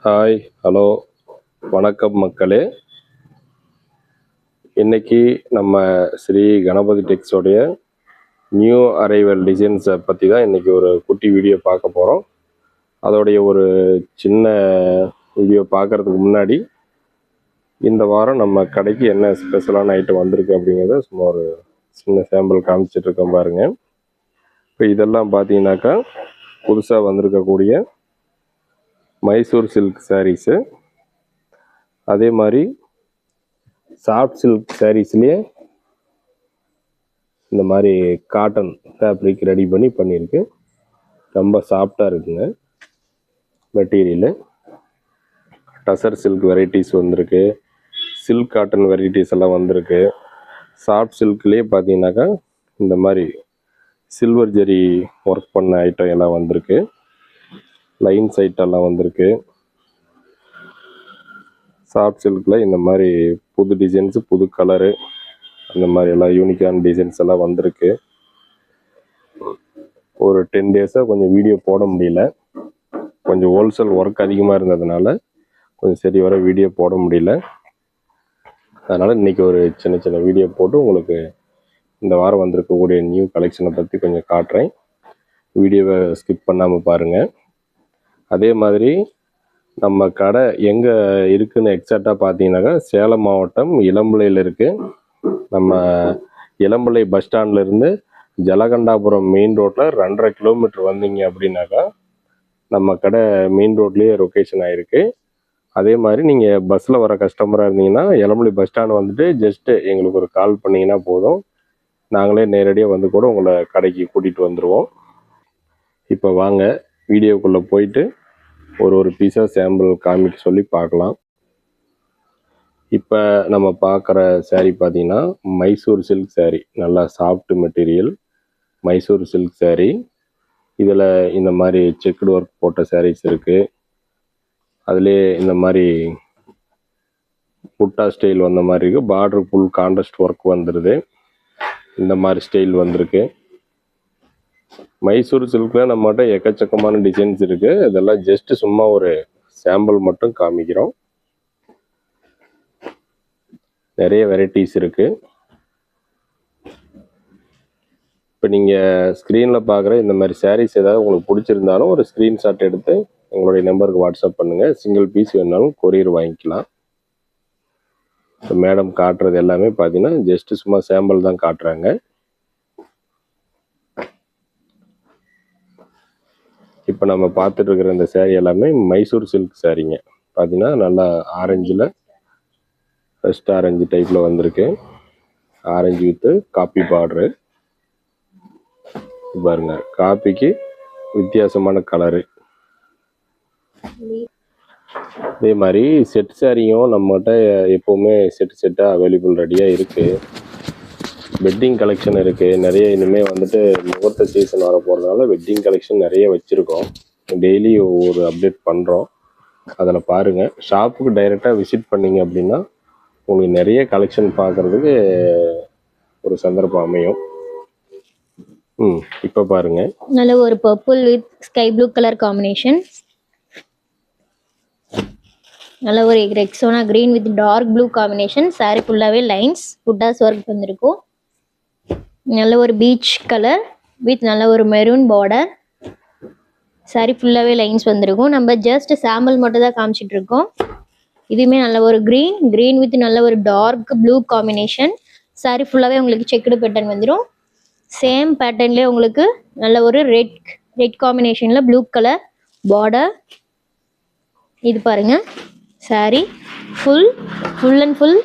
Hi, hello, வணக்கம் மக்களே. இன்னைக்கு நம்ம ஸ்ரீ கணபதி டெக்ஸோடைய நியூ அரைவல் டிசைன்ஸை பற்றி தான் இன்னைக்கு ஒரு குட்டி வீடியோ பார்க்க போகிறோம். அதோடைய ஒரு சின்ன வீடியோ பார்க்குறதுக்கு முன்னாடி இந்த வாரம் நம்ம கடைக்கு என்ன ஸ்பெஷலான ஐட்டம் வந்திருக்கு அப்படிங்கிறத சும்மா ஒரு சின்ன சாம்பிள் காமிச்சிட்ருக்கோம் பாருங்கள். இப்போ இதெல்லாம் பார்த்தீங்கன்னாக்கா புதுசாக வந்திருக்கக்கூடிய மைசூர் சில்க் சாரீஸு, அதே மாதிரி சாஃப்ட் சில்க் சாரீஸ்லேயே இந்த மாதிரி காட்டன் ஃபேப்ரிக் ரெடி பண்ணியிருக்கு. ரொம்ப சாஃப்டாக இருக்குங்க மெட்டீரியலு. டசர் சில்க் வெரைட்டிஸ் வந்திருக்கு, சில்க் காட்டன் வெரைட்டிஸ் எல்லாம் வந்திருக்கு. சாஃப்ட் சில்க்லேயே பார்த்தீங்கன்னாக்கா இந்த மாதிரி சில்வர் ஜெரி ஒர்க் பண்ண ஐட்டம் எல்லாம் வந்திருக்கு. லைன்ஸ் ஐட்டம்லாம் வந்திருக்கு. சாஃப்ட் சில்கில் இந்த மாதிரி புது டிசைன்ஸு, புது கலரு, அந்த மாதிரி எல்லாம் யூனிக்கான டிசைன்ஸ் எல்லாம் வந்திருக்கு. ஒரு 10 டேஸாக கொஞ்சம் வீடியோ போட முடியல, கொஞ்சம் ஹோல்சேல் ஒர்க் அதிகமாக இருந்ததுனால கொஞ்சம் சரி வர வீடியோ போட முடியல. அதனால் இன்றைக்கி ஒரு சின்ன சின்ன வீடியோ போட்டு உங்களுக்கு இந்த வாரம் வந்திருக்கக்கூடிய நியூ கலெக்ஷனை பற்றி கொஞ்சம் காட்டுறேன். வீடியோவை ஸ்கிப் பண்ணாமல் பாருங்கள். அதே மாதிரி நம்ம கடை எங்கே இருக்குதுன்னு எக்ஸாக்டாக பார்த்தீங்கன்னாக்கா சேலம் மாவட்டம் இளம்பிள்ளையில் இருக்குது. நம்ம இளம்பிள்ளை பஸ் ஸ்டாண்ட்லேருந்து ஜலகண்டாபுரம் மெயின் ரோட்டில் 2.5 கிலோமீட்டர் வந்தீங்க அப்படின்னாக்கா நம்ம கடை மெயின் ரோட்லேயே லொக்கேஷன் ஆகிருக்கு. அதே மாதிரி நீங்கள் பஸ்ஸில் வர கஸ்டமராக இருந்தீங்கன்னா இளம்பிள்ளை பஸ் ஸ்டாண்ட் வந்துட்டு ஜஸ்ட்டு எங்களுக்கு ஒரு கால் பண்ணிங்கன்னா போதும், நாங்களே நேரடியாக வந்து கூட உங்களை கடைக்கு கூட்டிகிட்டு வந்துடுவோம். இப்போ வாங்க வீடியோக்குள்ளே போயிட்டு ஒரு பீஸாக சாம்பிள் காமிக்க சொல்லி பார்க்கலாம். இப்போ நம்ம பார்க்குற சாரீ பார்த்தீங்கன்னா மைசூர் சில்க் சாரீ, நல்லா soft material Mysore silk sari. இதில் இந்த மாதிரி செக்குடு ஒர்க் போட்ட சாரீஸ் இருக்குது. அதிலே இந்த மாதிரி புட்டா ஸ்டைல் வந்த மாதிரி இருக்குது. பார்டர் ஃபுல் கான்ட்ராஸ்ட் ஒர்க் வந்துடுது. இந்த மாதிரி ஸ்டைல் வந்திருக்கு. மைசூர் சில்கில் நம்மகிட்ட எக்கச்சக்கமான டிசைன்ஸ் இருக்குது. இதெல்லாம் ஜஸ்ட்டு சும்மா ஒரு சாம்பிள் மட்டும் காமிக்கிறோம். நிறைய வெரைட்டிஸ் இருக்குது. இப்போ நீங்கள் ஸ்க்ரீனில் பார்க்குற இந்த மாதிரி சாரீஸ் ஏதாவது உங்களுக்கு பிடிச்சிருந்தாலும் ஒரு ஸ்க்ரீன்ஷாட் எடுத்து எங்களுடைய நம்பருக்கு வாட்ஸ்அப் பண்ணுங்கள். சிங்கிள் பீஸ் வேணாலும் கொரியர் வாங்கிக்கலாம். இப்போ மேடம் காட்டுறது எல்லாமே பார்த்தீங்கன்னா ஜஸ்ட்டு சும்மா சாம்பிள் தான் காட்டுறாங்க. இப்போ நம்ம பார்த்துட்டு இருக்கிற இந்த சேரீ எல்லாமே மைசூர் சில்க் சாரீங்க. பார்த்தீங்கன்னா நல்லா ஆரஞ்சில் ஃபஸ்ட் ஆரஞ்சு டைப்பில் வந்திருக்கு. ஆரஞ்சு வித்து காப்பி பார்டரு பாருங்க, காப்பிக்கு வித்தியாசமான கலரு. அதே மாதிரி செட் சாரியும் நம்மகிட்ட எப்போவுமே செட்டாக அவைலபிள் ரெடியாக இருக்குது. வெட்டிங் கலெக்ஷன் இருக்குது நிறைய. இனிமேல் வந்துட்டு முகூர்த்த சீசன் வர போகிறதுனால வெட்டிங் கலெக்ஷன் நிறைய வச்சுருக்கோம். டெய்லி ஒவ்வொரு அப்டேட் பண்ணுறோம், அதில் பாருங்கள். ஷாப்புக்கு டைரெக்டாக விசிட் பண்ணிங்க அப்படின்னா உங்களுக்கு நிறைய கலெக்ஷன் பார்க்குறதுக்கு ஒரு சந்தர்ப்பம் அமையும். இப்போ பாருங்கள், நல்ல ஒரு purple with sky blue colour combination. நல்ல ஒரு Rexona green with dark blue combination. Sari ஃபுல்லாகவே லைன்ஸ் புட்டாஸ் ஒர்க் வந்திருக்கும். நல்ல ஒரு பீச் கலர் வித் நல்ல ஒரு மெரூன் பார்டர். சாரி ஃபுல்லாகவே லைன்ஸ் வந்திருக்கும். நம்ம ஜஸ்ட் சாம்பிள் மட்டும் தான் காமிச்சிட்டு இருக்கோம். இதுவுமே நல்ல ஒரு கிரீன் வித் நல்ல ஒரு டார்க் ப்ளூ காம்பினேஷன். சாரி ஃபுல்லாகவே உங்களுக்கு செக்குடு பேட்டர்ன் வந்துடும். சேம் பேட்டர்ன்லேயே உங்களுக்கு நல்ல ஒரு ரெட் காம்பினேஷனில் ப்ளூ கலர் பார்டர். இது பாருங்க, sorry full and full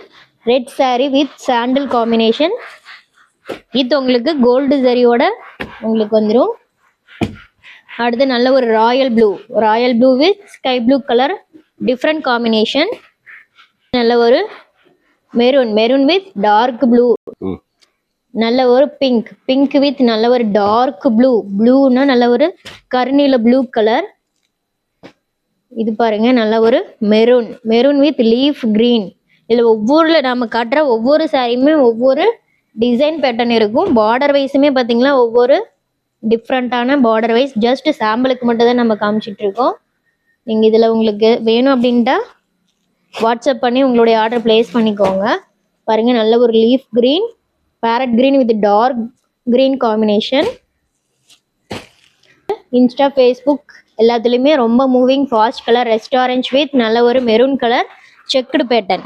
red sorry with sandal combination. இது உங்களுக்கு கோல்டு சரியோட உங்களுக்கு வந்துடும். அடுத்து நல்ல ஒரு Royal blue with sky blue colour different combination. நல்ல ஒரு மெரூன் வித் டார்க் ப்ளூ. நல்ல ஒரு பிங்க் வித் நல்ல ஒரு டார்க் ப்ளூனா நல்ல ஒரு கருநீல ப்ளூ கலர். இது பாருங்க, நல்ல ஒரு மெரூன் வித் லீஃப் கிரீன். இதில் ஒவ்வொரு நம்ம காட்டுற ஒவ்வொரு சாரியுமே ஒவ்வொரு டிசைன் பேட்டர்ன் இருக்கும். பார்டர் வைஸுமே பார்த்தீங்கன்னா ஒவ்வொரு டிஃப்ரெண்ட்டான பார்டர் வைஸ். ஜஸ்ட் சாம்பிளுக்கு மட்டும் தான் நம்ம காமிச்சிட்டு இருக்கோம். நீங்கள் இதில் உங்களுக்கு வேணும் அப்படின்ட்டா வாட்ஸ்அப் பண்ணி உங்களுடைய ஆர்டர் ப்ளேஸ் பண்ணிக்கோங்க. பாருங்கள், நல்ல ஒரு leaf green, parrot green with dark green combination. Insta, Facebook எல்லாத்துலேயுமே ரொம்ப moving fast colour restaurant with நல்ல ஒரு மெரூன் கலர் செக்குடு பேட்டர்ன்.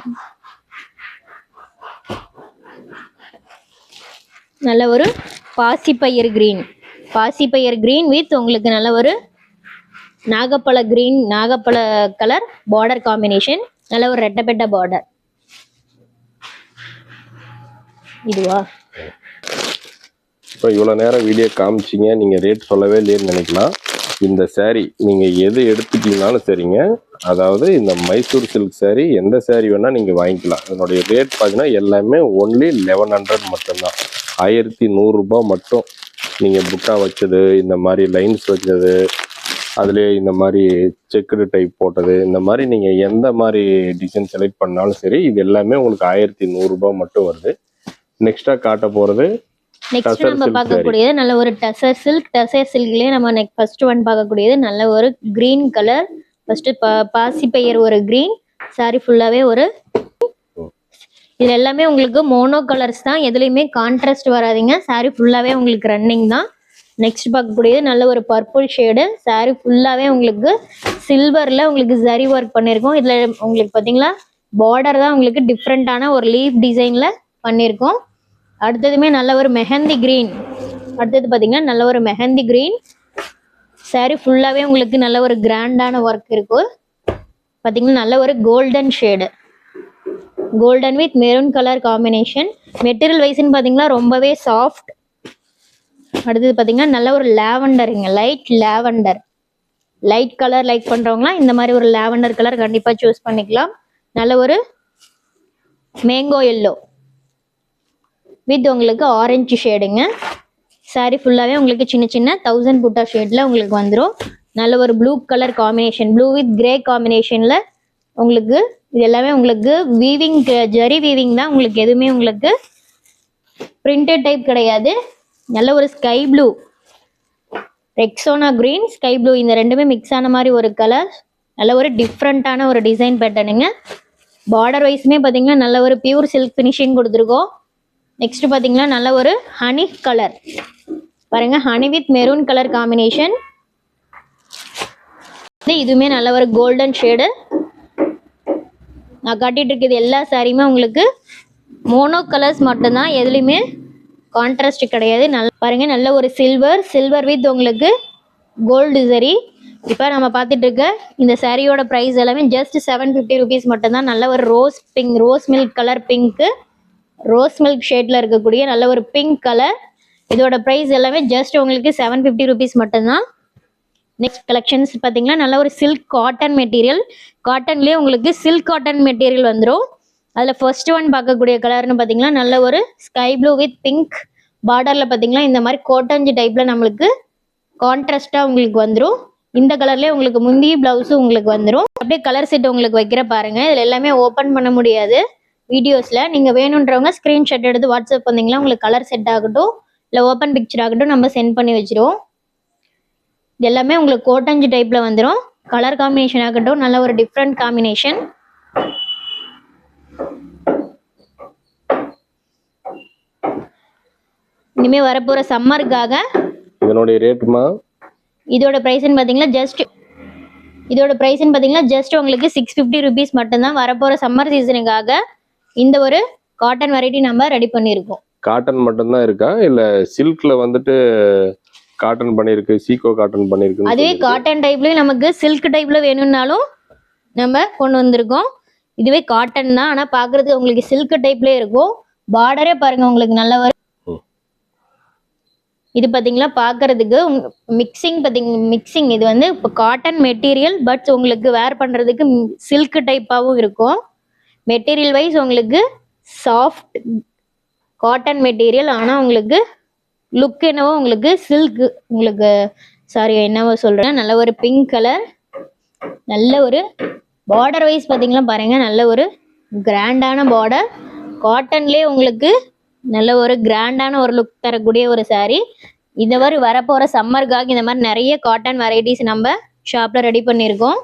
நல்ல ஒரு பாசிப்பயிர் க்ரீன் வித் உங்களுக்கு நல்ல ஒரு நாகப்பழ கலர் பார்டர் காம்பினேஷன். நல்ல ஒரு ரெட்டப்பெட்ட பார்டர். இதுவா இப்போ இவ்வளோ நேரம் வீடியோ காமிச்சிங்க, நீங்கள் ரேட் சொல்லவே இல்லைன்னு நினைக்கலாம். இந்த saree நீங்கள் எது எடுத்துட்டீங்கனாலும் சரிங்க, அதாவது இந்த மைசூர் சில்க் saree எந்த saree வேணால் நீங்கள் வாங்கிக்கலாம். இதனுடைய ரேட் பார்த்தீங்கன்னா எல்லாமே ஒன்லி 1100 மட்டும்தான். 1100 ரூபாய் மட்டும். நீங்கள் புட்டா வச்சது, இந்த மாதிரி லைன்ஸ் வச்சது, அதுலேயே இந்த மாதிரி செக்குடு டைப் போட்டது, இந்த மாதிரி நீங்கள் எந்த மாதிரி டிசைன் செலக்ட் பண்ணாலும் சரி, இது எல்லாமே உங்களுக்கு 1100 ரூபாய் மட்டும் வருது. நெக்ஸ்ட்டாக காட்ட போகிறது நெக்ஸ்ட் நம்ம பார்க்கக்கூடியது நல்ல ஒரு டசர் சில்க்லேயே நம்ம ஃபர்ஸ்ட் ஒன் பார்க்கக்கூடியது நல்ல ஒரு கிரீன் கலர். ஃபர்ஸ்ட் பாசிப்பயிர் ஒரு கிரீன் சாரி ஃபுல்லாகவே ஒரு இது எல்லாமே உங்களுக்கு மோனோ கலர்ஸ் தான், எதுலேயுமே கான்ட்ராஸ்ட் வராதிங்க. சாரி ஃபுல்லாகவே உங்களுக்கு ரன்னிங் தான். நெக்ஸ்ட் பார்க்கக்கூடியது நல்ல ஒரு பர்பிள் ஷேடு. சாரி ஃபுல்லாகவே உங்களுக்கு சில்வரில் உங்களுக்கு ஜரி ஒர்க் பண்ணியிருக்கோம். இதில் உங்களுக்கு பார்த்தீங்களா பார்டர் தான் உங்களுக்கு டிஃப்ரெண்ட்டான ஒரு லீஃப் டிசைனில் பண்ணியிருக்கோம். அடுத்ததுமே நல்ல ஒரு மெஹந்தி கிரீன். அடுத்தது பார்த்தீங்கன்னா நல்ல ஒரு மெஹந்தி கிரீன். சாரி ஃபுல்லாகவே உங்களுக்கு நல்ல ஒரு கிராண்டான ஒர்க் இருக்கும். பார்த்தீங்கன்னா நல்ல ஒரு golden shade, golden with maroon colour combination. Material வைஸ்ன்னு பார்த்தீங்கன்னா ரொம்பவே சாஃப்ட். அடுத்தது பார்த்தீங்கன்னா நல்ல ஒரு லாவெண்டருங்க, லைட் கலர் லைக் பண்ணுறவங்களாம் இந்த மாதிரி ஒரு லாவெண்டர் கலர் கண்டிப்பாக சூஸ் பண்ணிக்கலாம். நல்ல ஒரு மேங்கோ எல்லோ வித் உங்களுக்கு ஆரஞ்சு ஷேடுங்க. சாரி ஃபுல்லாகவே உங்களுக்கு சின்ன சின்ன 1000 புட்டா ஷேடில் உங்களுக்கு வந்துடும். நல்ல ஒரு blue colour combination, blue with grey காம்பினேஷனில் உங்களுக்கு இது எல்லாமே உங்களுக்கு வீவிங், ஜரி வீவிங் தான். உங்களுக்கு எதுவுமே உங்களுக்கு பிரிண்டட் டைப் கிடையாது. நல்ல ஒரு sky blue, Rexona green, sky blue இந்த ரெண்டுமே மிக்ஸ் ஆன மாதிரி ஒரு கலர். நல்ல ஒரு டிஃப்ரெண்ட்டான ஒரு டிசைன் பேட்டர்னுங்க. பார்டர் வைஸுமே பார்த்தீங்கன்னா நல்ல ஒரு பியூர் சில்க் ஃபினிஷிங் கொடுத்துருக்கோம். நெக்ஸ்ட் பார்த்தீங்கன்னா நல்ல ஒரு ஹனி கலர் பாருங்க, honey with maroon colour combination. இதுவுமே நல்ல ஒரு கோல்டன் ஷேடு. நான் காட்டிட்டு இருக்குது எல்லா சாரியுமே உங்களுக்கு மோனோ கலர்ஸ் மட்டும்தான், எதுலையுமே கான்ட்ராஸ்ட் கிடையாது. பாருங்க நல்ல ஒரு சில்வர் வித் உங்களுக்கு கோல்டு சரி. இப்போ நம்ம பார்த்துட்டு இருக்க இந்த சாரியோட ப்ரைஸ் எல்லாமே ஜஸ்ட் 750 rupees மட்டும்தான். நல்ல ஒரு rose milk colour pink, rose milk ஷேட்ல இருக்கக்கூடிய நல்ல ஒரு பிங்க் கலர். இதோட ப்ரைஸ் எல்லாமே ஜஸ்ட் உங்களுக்கு 750 rupees மட்டும்தான். நெக்ஸ்ட் கலெக்ஷன்ஸ் பார்த்தீங்கன்னா நல்ல ஒரு சில்க் காட்டன் மெட்டீரியல், காட்டன்லேயே உங்களுக்கு சில்க் காட்டன் மெட்டீரியல் வந்துடும். அதில் ஃபர்ஸ்ட் ஒன் பார்க்கக்கூடிய கலர்னு பார்த்தீங்கன்னா நல்ல ஒரு ஸ்கை ப்ளூ வித் பிங்க் பார்டரில் பார்த்தீங்கன்னா இந்த மாதிரி கோட்டஞ்சி டைப்பில் நம்மளுக்கு கான்ட்ராஸ்டாக உங்களுக்கு வந்துடும். இந்த கலர்லேயே உங்களுக்கு முந்தி ப்ளவுஸும் உங்களுக்கு வந்துடும். அப்படியே கலர் செட் உங்களுக்கு வைக்கிற பாருங்கள். இதில் எல்லாமே ஓப்பன் பண்ண முடியாது வீடியோஸில். நீங்கள் வேணுன்றவங்க ஸ்க்ரீன்ஷாட் எடுத்து வாட்ஸ்அப் பண்ணிங்கன்னா உங்களுக்கு கலர் செட் ஆகட்டும் இல்லை ஓப்பன் பிக்சர் ஆகட்டும் நம்ம சென்ட் பண்ணி வச்சிருவோம். இது எல்லாமே உங்களுக்கு கோட்டஞ்சி டைப்பில் வந்துடும். கலர் காம்பினேஷன் ஆகட்டும் நல்ல ஒரு டிஃப்ரெண்ட் காம்பினேஷன். இனிமேல் வரப்போகிற சம்மருக்காக இதனுடைய ரேட்டுமா, இதோட ப்ரைஸ்ன்னு பார்த்தீங்கன்னா ஜஸ்ட் உங்களுக்கு 650 rupees மட்டும்தான். வரப்போகிற சம்மர் சீசனுக்காக இந்த ஒரு காட்டன் வெரைட்டி நம்ம ரெடி பண்ணியிருக்கோம். காட்டன் மட்டும்தான் இருக்கா இல்லை சில்கில் வந்துட்டு காட்டன் பண்ணியிருக்கு, சீக்கோ காட்டன் பண்ணியிருக்கு? அதுவே காட்டன் டைப்லேயும் நமக்கு சில்க் டைப்பில் வேணும்னாலும் நம்ம கொண்டு வந்திருக்கோம். இதுவே காட்டன் தான், ஆனால் பார்க்குறதுக்கு உங்களுக்கு சில்க் டைப்லேயே இருக்கும். பார்டரே பாருங்கள் உங்களுக்கு நல்ல ஒரு இது பார்த்தீங்களா பார்க்கறதுக்கு மிக்சிங் இது வந்து இப்போ காட்டன் மெட்டீரியல் பட் உங்களுக்கு வேர் பண்ணுறதுக்கு சில்க் டைப்பாகவும் இருக்கும். மெட்டீரியல் வைஸ் உங்களுக்கு சாஃப்ட் காட்டன் மெட்டீரியல், ஆனால் உங்களுக்கு லுக் என்னவோ உங்களுக்கு சில்க் உங்களுக்கு என்னவோ சொல்கிறேன். நல்ல ஒரு பிங்க் கலர், நல்ல ஒரு பார்டர் வைஸ் பார்த்தீங்களா பாருங்கள் நல்ல ஒரு கிராண்டான பார்டர். காட்டன்லேயே உங்களுக்கு நல்ல ஒரு கிராண்டான ஒரு லுக் தரக்கூடிய ஒரு சாரீ. இந்த மாதிரி வரப்போகிற சம்மருக்காக இந்த மாதிரி நிறைய காட்டன் வெரைட்டிஸ் நம்ம ஷாப்பில் ரெடி பண்ணியிருக்கோம்.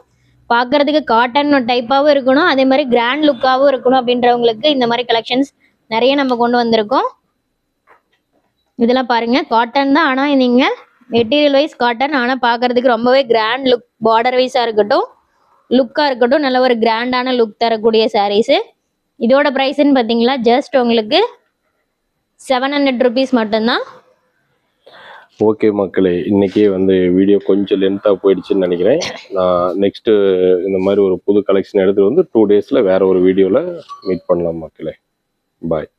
பார்க்கறதுக்கு காட்டன் டைப்பாகவும் இருக்கணும், அதே மாதிரி கிராண்ட் லுக்காகவும் இருக்கணும் அப்படின்றவங்களுக்கு இந்த மாதிரி கலெக்ஷன்ஸ் நிறைய நம்ம கொண்டு வந்திருக்கோம். இதெல்லாம் பாருங்க காட்டன் தான், ஆனால் நீங்கள் மெட்டீரியல் வைஸ் காட்டன், ஆனால் பார்க்கறதுக்கு ரொம்பவே கிராண்ட் லுக், பார்டர் வைஸாக இருக்கட்டும், லுக்காக இருக்கட்டும், நல்ல ஒரு கிராண்டான லுக் தரக்கூடிய சாரீஸு. இதோட ப்ரைஸ்ன்னு பார்த்தீங்களா ஜஸ்ட் உங்களுக்கு 700 rupees மட்டும்தான். ஓகே மக்களே, இன்னைக்கே வந்து வீடியோ கொஞ்சம் லென்த்தாக போயிடுச்சுன்னு நினைக்கிறேன். நான் நெக்ஸ்ட்டு இந்த மாதிரி ஒரு புது கலெக்ஷன் எடுத்துகிட்டு வந்து 2 days வேற ஒரு வீடியோவில் மீட் பண்ணலாம் மக்களே. பாய்.